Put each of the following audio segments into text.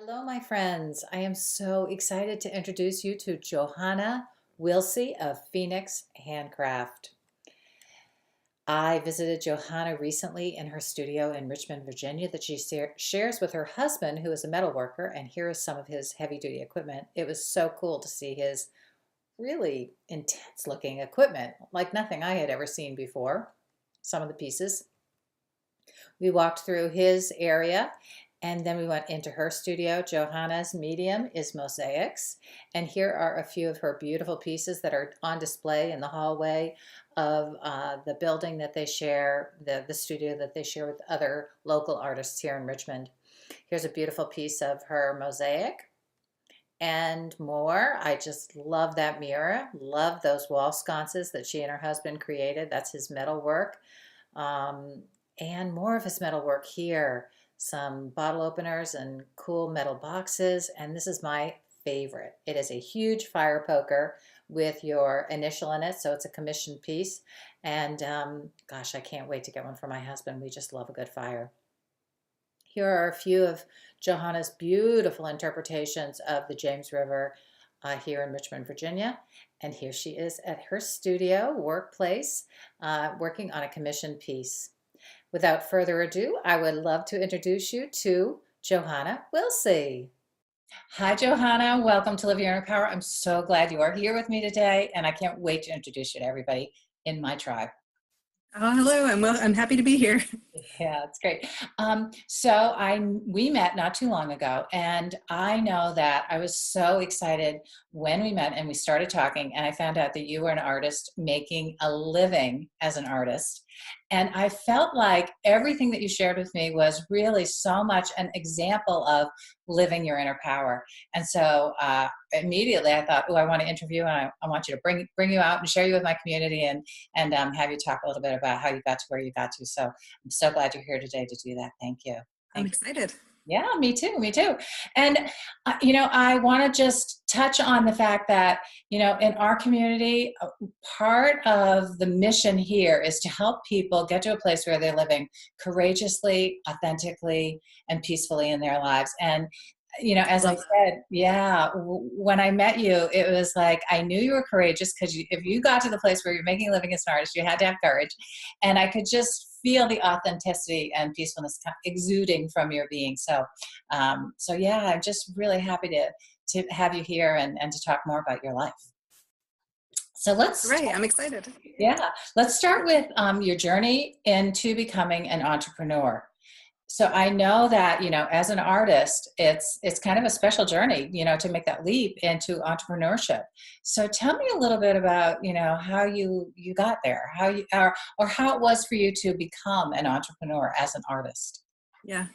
Hello, my friends. I am so excited to introduce you to Johanna Willsey of Phoenix Handcraft. I visited Johanna recently in her studio in Richmond, Virginia, that she shares with her husband, who is a metal worker, and here is some of his heavy duty equipment. It was so cool to see his really intense looking equipment, like nothing I had ever seen before. Some of the pieces. We walked through his area and then we went into her studio. Johanna's medium is mosaics. And here are a few of her beautiful pieces that are on display in the hallway of the building that they share, the studio that they share with other local artists here in Richmond. Here's a beautiful piece of her mosaic and more. I just love that mirror. Love those wall sconces that she and her husband created. That's his metal work. Um, and more of his metal work here. Some bottle openers and cool metal boxes. And this is my favorite. It is a huge fire poker with your initial in it. So it's a commissioned piece. And gosh, I can't wait to get one for my husband. We just love a good fire. Here are a few of Johanna's beautiful interpretations of the James River here in Richmond, Virginia. And here she is at her studio, workplace, working on a commissioned piece. Without further ado, I would love to introduce you to Johanna Willsey. Hi, Johanna. Welcome to Live Your Inner Power. I'm so glad you are here with me today, and I can't wait to introduce you to everybody in my tribe. Oh, hello. I'm happy to be here. Yeah, it's great. We met not too long ago, and I know that I was so excited when we met and we started talking, and I found out that you were an artist making a living as an artist. And I felt like everything that you shared with me was really so much an example of living your inner power. And so immediately I thought, oh, I want to interview and I want you to bring you out and share you with my community and have you talk a little bit about how you got to where you got to. So I'm so glad you're here today to do that. Thank you. I'm excited. Yeah, me too. Me too. And, I want to just touch on the fact that, in our community, part of the mission here is to help people get to a place where they're living courageously, authentically, and peacefully in their lives. And, as I said, when I met you, it was like, I knew you were courageous because if you got to the place where you're making a living as an artist, you had to have courage. And I could just feel the authenticity and peacefulness exuding from your being. So I'm just really happy to have you here and to talk more about your life. So I'm excited. Yeah, let's start with your journey into becoming an entrepreneur. So I know that, as an artist, it's kind of a special journey, to make that leap into entrepreneurship. So tell me a little bit about, how you got there, or how it was for you to become an entrepreneur as an artist. Yeah.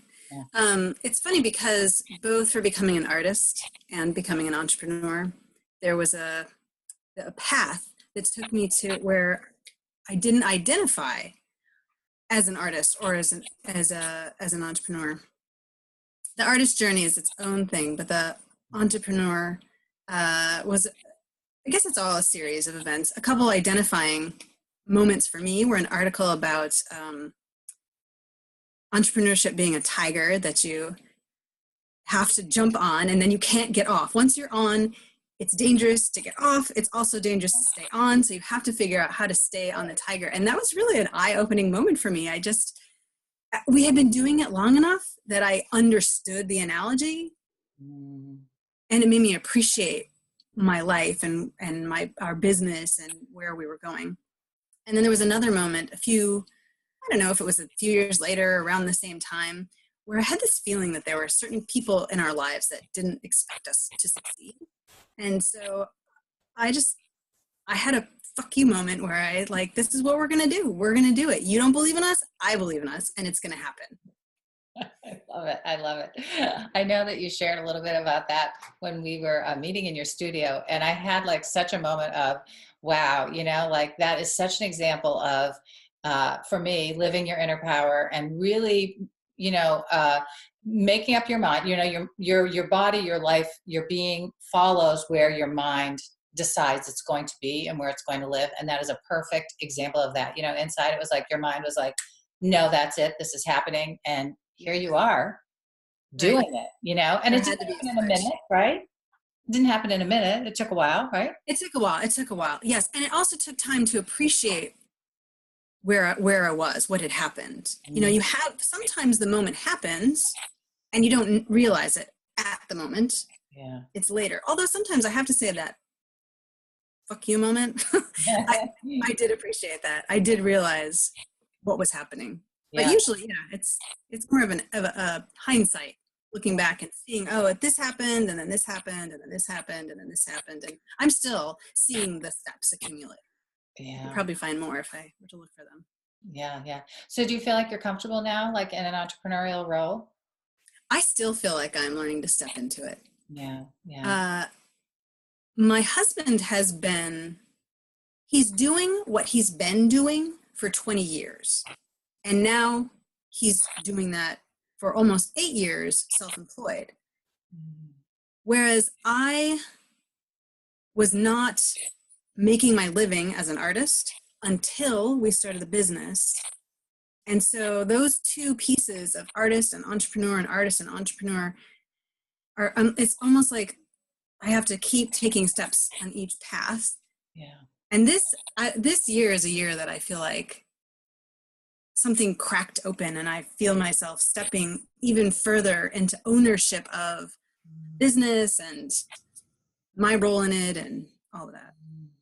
It's funny because both for becoming an artist and becoming an entrepreneur, there was a path that took me to where I didn't identify as an artist or as an entrepreneur. The artist journey is its own thing, but the entrepreneur was, I guess it's all a series of events. A couple identifying moments for me were an article about entrepreneurship being a tiger that you have to jump on and then you can't get off. Once you're on, it's dangerous to get off. It's also dangerous to stay on. So you have to figure out how to stay on the tiger. And that was really an eye-opening moment for me. We had been doing it long enough that I understood the analogy. And it made me appreciate my life and our business and where we were going. And then there was another moment, I don't know if it was a few years later, around the same time, where I had this feeling that there were certain people in our lives that didn't expect us to succeed. And so I had a fuck you moment where this is what we're going to do. We're going to do it. You don't believe in us. I believe in us, and it's going to happen. I love it. I love it. I know that you shared a little bit about that when we were meeting in your studio, and I had such a moment of, wow, that is such an example of, for me, living your inner power and really, making up your mind. Your body, your life, your being follows where your mind decides it's going to be and where it's going to live. And that is a perfect example of that. Inside it was like your mind was like, no, that's it. This is happening. And here you are Right. doing it, you know, and There it had didn't to be a happen in a switch. minute, right? It didn't happen in a minute. It took a while, right? It took a while. It took a while. Yes. And it also took time to appreciate where I was, what had happened. You know, Mm, you have sometimes the moment happens and you don't realize it at the moment. yeah. It's later. Although sometimes I have to say that fuck you moment. I I did appreciate that. I did realize what was happening. But Yeah. usually, yeah, it's more of a hindsight, looking back and seeing, oh, this happened, and then this happened, and then this happened, and then this happened, and I'm still seeing the steps accumulate. I could Yeah. probably find more if I were to look for them. Yeah. Yeah. So do you feel like you're comfortable now, like in an entrepreneurial role? I still feel like I'm learning to step into it. Yeah. Yeah. Uh, my husband he's doing what he's been doing for 20 years. And now he's doing that for almost 8 years, self-employed. Mm, Whereas I was not making my living as an artist until we started the business. And so those two pieces of artist and entrepreneur and artist and entrepreneur are, it's almost like I have to keep taking steps on each path. yeah. And this year is a year that I feel like something cracked open and I feel myself stepping even further into ownership of Mm, business and my role in it and all of that.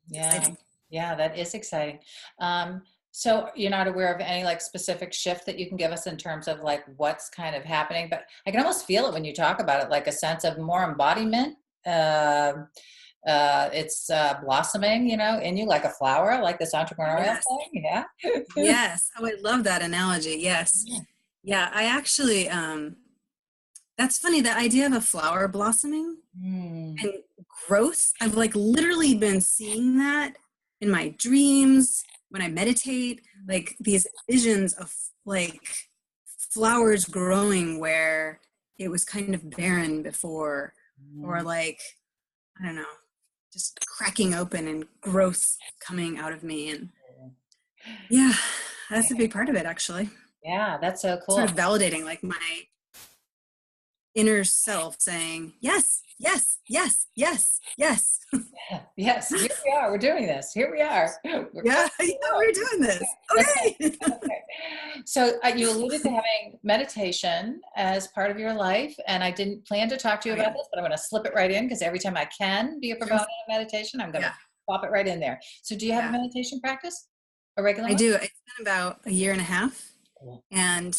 It's yeah. exciting. Yeah. That is exciting. Um, so you're not aware of any like specific shift that you can give us in terms of like what's kind of happening, but I can almost feel it when you talk about it, like a sense of more embodiment. It's blossoming, you know, in you like a flower, like this entrepreneurial Yes. thing. Yeah. Yes. Oh, I love that analogy. Yes. Yeah. Yeah. I actually, that's funny. The idea of a flower blossoming Mm, and growth. I've like literally been seeing that in my dreams when I meditate, like these visions of like flowers growing where it was kind of barren before, or mm, like, I don't know, just cracking open and growth coming out of me. And yeah, that's a big part of it, actually. yeah, that's so Sort cool. of validating like my inner self saying, yes, yes, yes, yes, yes. Yeah. Yes, here we are. We're doing this. Here we are. We're Yeah, coming yeah, along. we're doing this. Okay. Okay. So you alluded to having meditation as part of your life, and I didn't plan to talk to you Oh about yeah. this, but I'm going to slip it right in because every time I can be a Sure. proponent of meditation, I'm going to Yeah. pop it right in there. So do you have a Yeah. meditation practice? A regular I one? do. It's been about a year and a half. Cool. And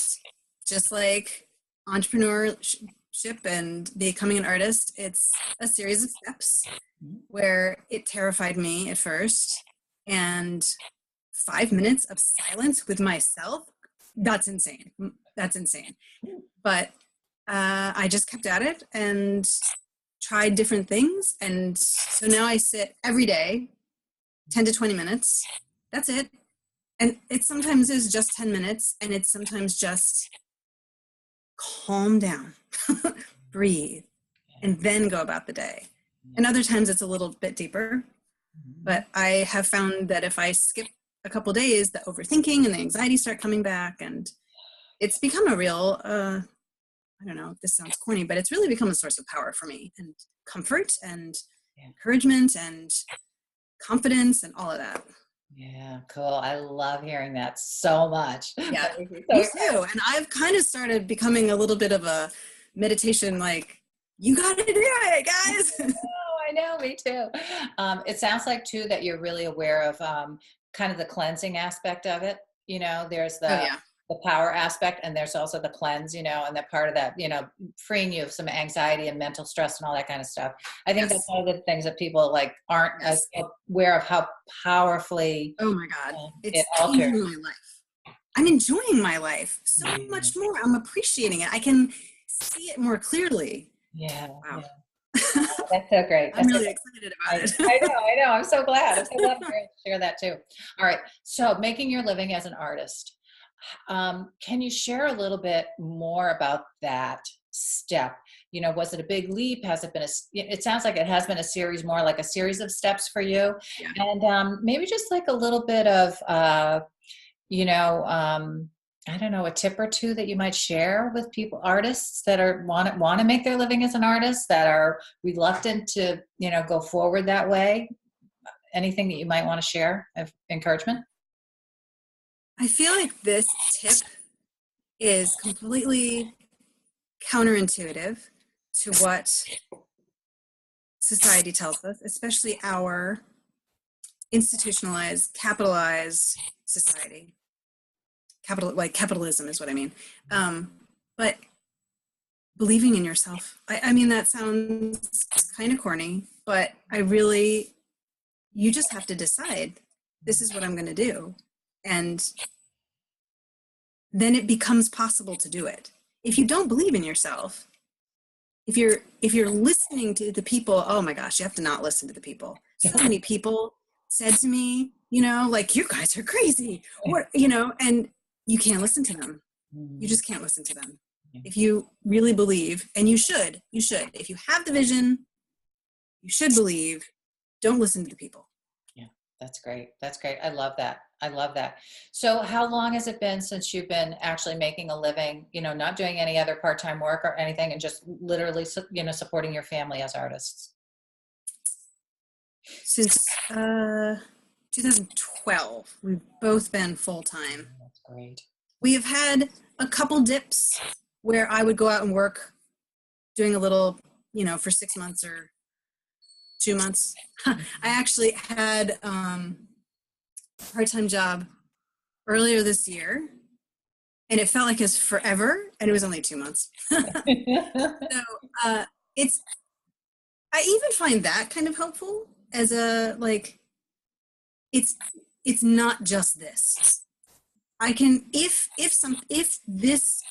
just like entrepreneurship and becoming an artist, it's a series of steps Mhm. where it terrified me at first. And 5 minutes of silence with myself, that's insane. That's insane. But I just kept at it and tried different things. And so now I sit every day, 10 to 20 minutes. That's it. And it sometimes is just 10 minutes, and it's sometimes just calm down, breathe, and then go about the day. And other times it's a little bit deeper. Mhm. But I have found that if I skip a couple days, the overthinking and the anxiety start coming back, and it's become a real, I don't know if this sounds corny, but it's really become a source of power for me and comfort and Yeah. encouragement and confidence and all of that. Yeah, cool. I love hearing that so much. Yeah, That makes me so me excited. too. And I've kind of started becoming a little bit of a meditation, like, you got to do it, guys. Oh, I know, me too. It sounds like too that you're really aware of kind of the cleansing aspect of it. You know, there's Oh, yeah. the power aspect, and there's also the cleanse. You know, and that part of that, you know, freeing you of some anxiety and mental stress and all that kind of stuff. I think that's Yes. one of the things that people like aren't as Yes. aware of how powerfully Oh, my God. it It's alters. changing my life. I'm enjoying my life so Yeah, much more. I'm appreciating it. I can see it more clearly. yeah, Wow. yeah. That's so great. I'm That's so really great. excited I, about I it. know, I know. I'm so glad. I'm so glad you're able to share that too. All right. So making your living as an artist. Can you share a little bit more about that step? You know, was it a big leap? Has it been it sounds like it has been a series, more like a series of steps for you. Yeah. And maybe just like a little bit of, you know, I don't know, a tip or two that you might share with people, artists that are want to make their living as an artist, that are reluctant to, go forward that way? Anything that you might want to share of encouragement? I feel like this tip is completely counterintuitive to what society tells us, especially our institutionalized, capitalized society. Capitalism is what I mean. But believing in yourself. I mean, that sounds kind of corny, but you just have to decide, this is what I'm going to do. And then it becomes possible to do it. If you don't believe in yourself, if you're listening to the people, oh my gosh, you have to not listen to the people. So many people said to me, like, you guys are crazy, or, and you can't listen to them. You just can't listen to them. If you really believe, and you should, if you have the vision, you should believe, don't listen to the people. Yeah, that's great. That's great. I love that. I love that. So how long has it been since you've been actually making a living, not doing any other part-time work or anything, and just literally, supporting your family as artists? Since 2012, we've both been full-time. That's great. We have had a couple dips where I would go out and work doing a little, for 6 months or 2 months. I actually had a part-time job earlier this year, and it felt like it was forever, and it was only 2 months. So I even find that kind of helpful as it's not just this. I can, if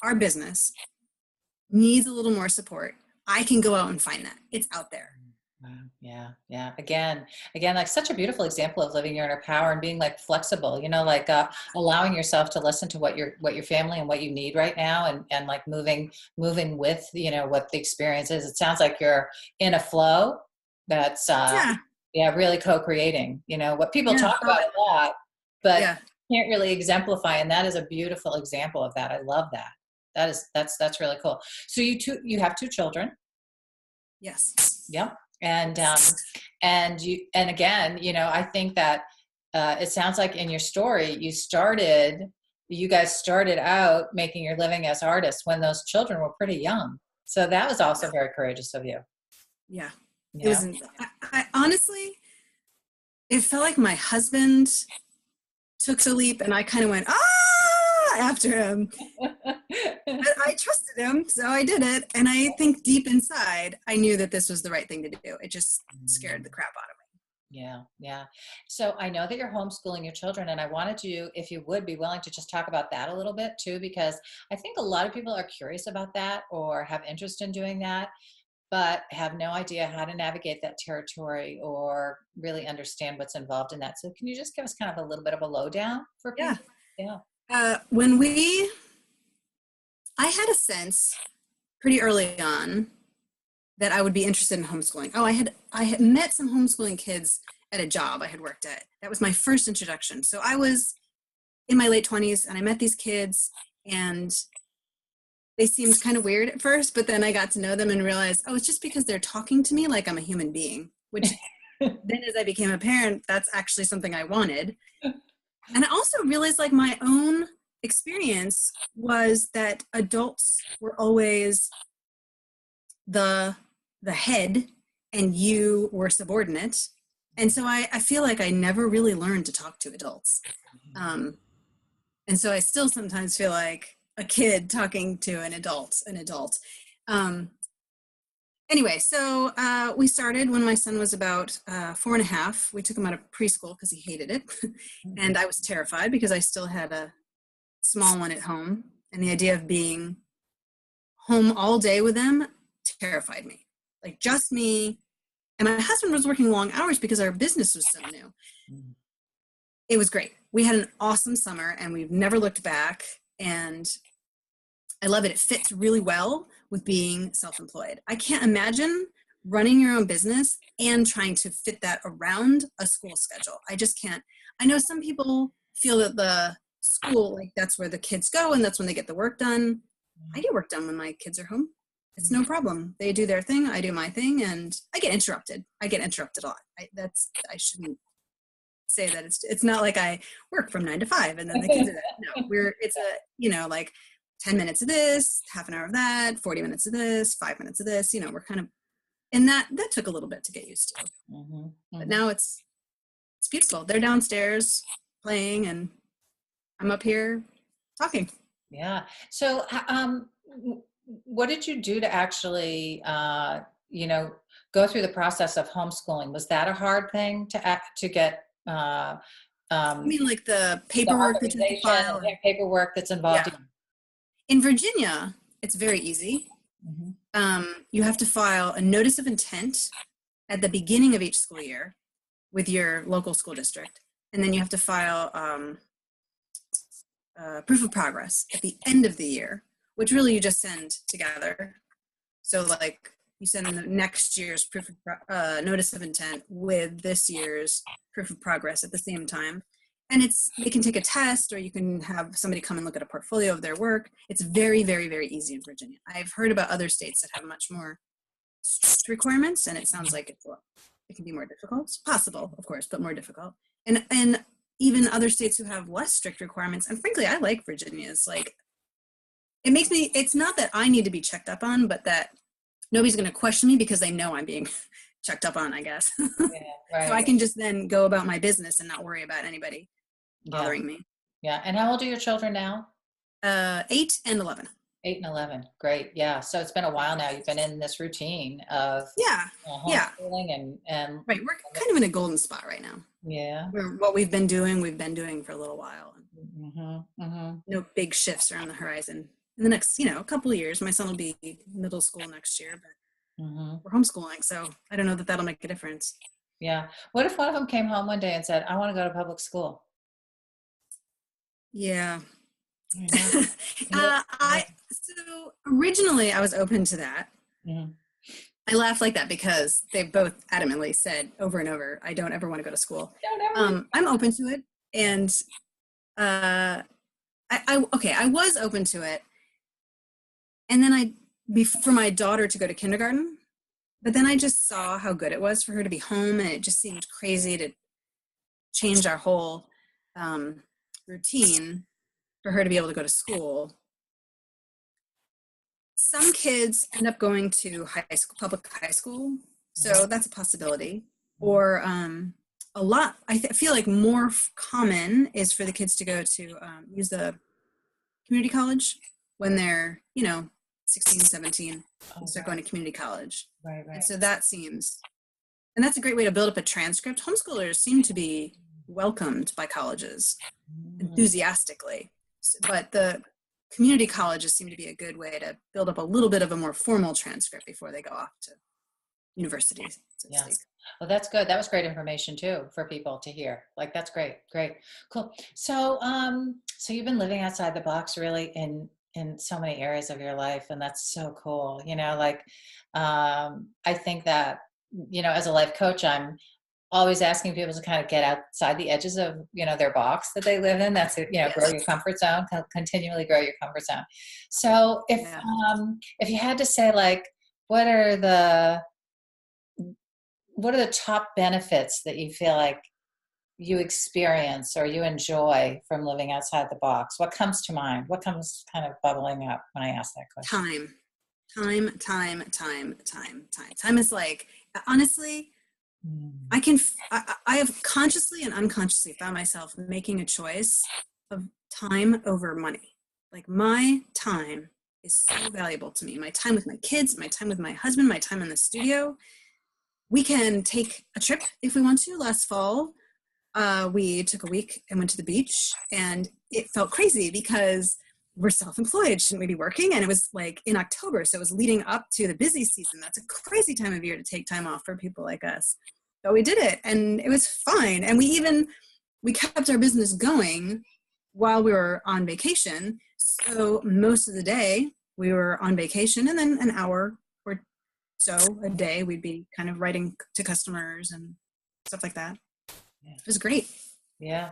our business needs a little more support, I can go out and find that. It's out there. Yeah. Yeah. Again, like such a beautiful example of living your inner power and being like flexible, allowing yourself to listen to what your family and what you need right now, and like moving with, what the experience is. It sounds like you're in a flow that's, really co-creating, what people talk about a lot, but can't really exemplify. And that is a beautiful example of that. I love that. That's really cool. So you have 2 children. Yes. Yep. And again, I think that it sounds like in your story, you guys started out making your living as artists when those children were pretty young. So that was also very courageous of you. Yeah. It was, I honestly, it felt like my husband took the leap and I kind of went, after him. But I trusted him, so I did it. And I think deep inside, I knew that this was the right thing to do. It just scared the crap out of me. Yeah. Yeah. So I know that you're homeschooling your children, and I wanted you, if you would be willing to just talk about that a little bit too, because I think a lot of people are curious about that or have interest in doing that, but have no idea how to navigate that territory or really understand what's involved in that. So can you just give us kind of a little bit of a lowdown for people? Yeah. I had a sense pretty early on that I would be interested in homeschooling. I had met some homeschooling kids at a job I had worked at. That was my first introduction. So I was in my late 20s and I met these kids, and they seemed kind of weird at first, but then I got to know them and realized, it's just because they're talking to me like I'm a human being, which then as I became a parent, that's actually something I wanted. And I also realized, like, my own experience was that adults were always the head and you were subordinate. And so I feel like I never really learned to talk to adults. And so I still sometimes feel like a kid talking to an adult. Anyway, so we started when my son was about 4.5. We took him out of preschool because he hated it. And I was terrified because I still had a small one at home. And the idea of being home all day with them terrified me. Like, just me. And my husband was working long hours because our business was so new. It was great. We had an awesome summer and we've never looked back. And I love it. It fits really well with being self-employed. I can't imagine running your own business and trying to fit that around a school schedule. I just can't. I know some people feel that the school, like that's where the kids go and that's when they get the work done. I get work done when my kids are home. It's no problem. They do their thing, I do my thing, and I get interrupted. I get interrupted a lot. I shouldn't say that it's not like I work from 9 to 5 and then the kids are there. No, it's like 10 minutes of this, half an hour of that, 40 minutes of this, 5 minutes of this, we're kind of, and that took a little bit to get used to. But now it's beautiful. They're downstairs playing and I'm up here talking. Yeah. So, what did you do to actually, go through the process of homeschooling? Was that a hard thing to get? I mean, like the paperwork that you have to file. Paperwork that's involved. Yeah. In Virginia, it's very easy. You have to file a notice of intent at the beginning of each school year with your local school district, and then you have to file proof of progress at the end of the year, which really you just send together. So like you send in the next year's proof of notice of intent with this year's proof of progress at the same time. And they can take a test, or you can have somebody come and look at a portfolio of their work. It's very, very, very easy in Virginia. I've heard about other states that have much more strict requirements, and it sounds like it can be more difficult. It's possible, of course, but more difficult. And even other states who have less strict requirements. And frankly, I like Virginia's. Like, it's not that I need to be checked up on, but that nobody's going to question me because they know I'm being checked up on, I guess. Yeah, right. So I can just then go about my business and not worry about anybody bothering me. Yeah. And how old are your children now? 8 and 11. 8 and 11. Great. Yeah. So it's been a while now. You've been in this routine of homeschooling and right. We're kind of in a golden spot right now. Yeah. What we've been doing for a little while. No big shifts are on the horizon. In the next, a couple of years, my son will be middle school next year, but we're homeschooling, so I don't know that that'll make a difference. Yeah. What if one of them came home one day and said, I want to go to public school? Yeah. So originally I was open to that. I laugh like that because they both adamantly said over and over, I don't ever want to go to school. I'm open to it. And I was open to it. And then for my daughter to go to kindergarten, but then I just saw how good it was for her to be home, and it just seemed crazy to change our whole routine for her to be able to go to school. Some kids end up going to public high school, so that's a possibility. Or a lot, I feel like more common is for the kids to go to use the community college when they're, 16, 17, and start going to community college. Right. And so that's a great way to build up a transcript. Homeschoolers seem to be welcomed by colleges enthusiastically, but the community colleges seem to be a good way to build up a little bit of a more formal transcript before they go off to universities. So to speak. Well, that's good. That was great information too for people to hear. Like, that's great. Great. Cool. So, so you've been living outside the box really in so many areas of your life. And that's so cool. I think that, as a life coach, I'm always asking people to kind of get outside the edges of, their box that they live in. That's, grow your comfort zone, continually grow your comfort zone. So if you had to say, like, what are the top benefits that you feel like you experience or you enjoy from living outside the box? What comes to mind? What comes kind of bubbling up when I ask that question? Time is like, honestly, I have consciously and unconsciously found myself making a choice of time over money. Like, my time is so valuable to me. My time with my kids, my time with my husband, my time in the studio. We can take a trip if we want to. Last fall, we took a week and went to the beach, and it felt crazy because we're self-employed. Shouldn't we be working? And it was like in October, so it was leading up to the busy season. That's a crazy time of year to take time off for people like us. But we did it, and it was fine. And we kept our business going while we were on vacation. So most of the day we were on vacation, and then an hour or so a day we'd be kind of writing to customers and stuff like that. Yeah. It was great. Yeah.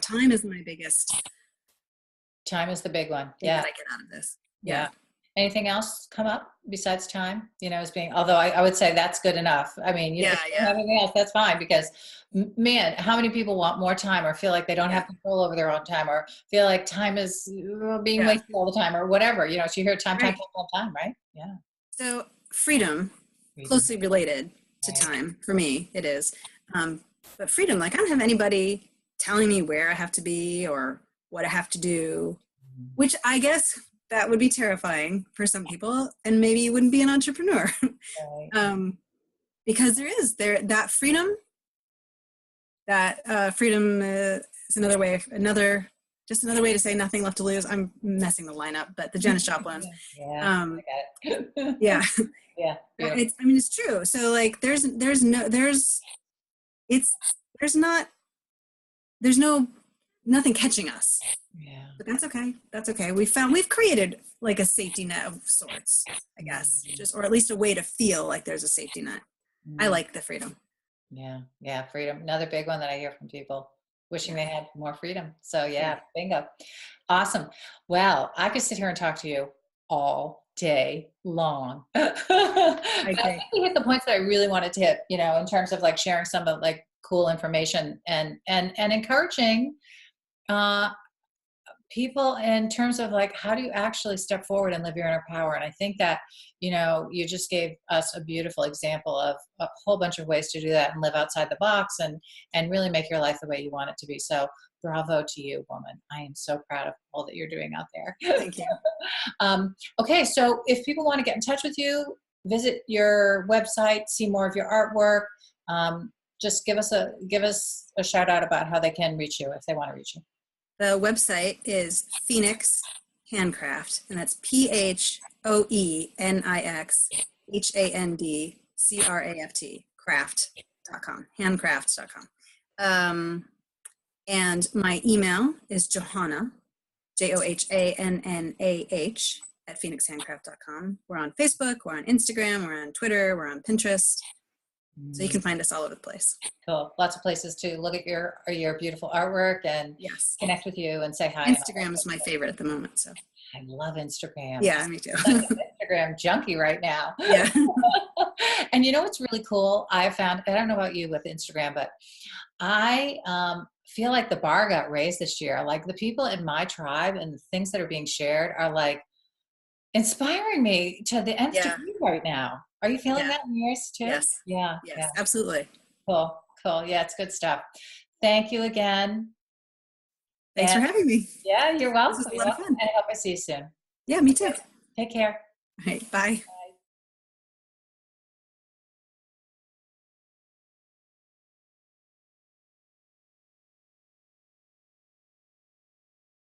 Time is my biggest Time is the big one. You Yeah. gotta get out of this. Yeah. Anything else come up besides time, as being, although I would say that's good enough. I mean, if you don't have anything else, that's fine, because man, how many people want more time, or feel like they don't have control over their own time, or feel like time is being wasted all the time, or whatever, so you hear time, right? Yeah. So freedom, closely related to time, for me, it is. But freedom, like I don't have anybody telling me where I have to be or what I have to do, which I guess that would be terrifying for some people, and maybe you wouldn't be an entrepreneur. Right. Because that freedom is another way to say nothing left to lose. I'm messing the line up, but the Janis Joplin. Yeah. Yeah. Yeah. It's true. So like there's nothing catching us. Yeah. But that's okay. That's okay. We've created like a safety net of sorts, I guess, or at least a way to feel like there's a safety net. I like the freedom. Yeah. Yeah. Freedom. Another big one that I hear from people wishing they had more freedom. So bingo. Awesome. Well, I could sit here and talk to you all day long. But I think we hit the points that I really wanted to hit, in terms of like sharing some of like cool information and encouraging people in terms of like, how do you actually step forward and live your inner power? And I think that, you just gave us a beautiful example of a whole bunch of ways to do that and live outside the box and really make your life the way you want it to be. So bravo to you, woman. I am so proud of all that you're doing out there. Thank you. Okay. So if people want to get in touch with you, visit your website, see more of your artwork, just give us a shout out about how they can reach you if they want to reach you. The website is Phoenix Handcraft, and that's PhoenixHandcraft, craft.com, handcraft.com. And my email is Johanna, JOHANNAH @phoenixhandcraft.com. We're on Facebook, we're on Instagram, we're on Twitter, we're on Pinterest. So you can find us all over the place. Cool. Lots of places to look at your beautiful artwork and connect with you and say hi. Instagram is my favorite at the moment. So I love Instagram. Yeah, me too. I'm like an Instagram junkie right now. Yeah. And what's really cool? I found, I don't know about you with Instagram, but I feel like the bar got raised this year. Like the people in my tribe and the things that are being shared are like inspiring me to the nth degree right now. Are you feeling that in yours too? Yes. Yeah. Yes, absolutely. Cool. Yeah, it's good stuff. Thank you again. Thanks for having me. Yeah, you're welcome. This was a lot of fun. I hope I see you soon. Yeah, me too. Take care. All right, bye.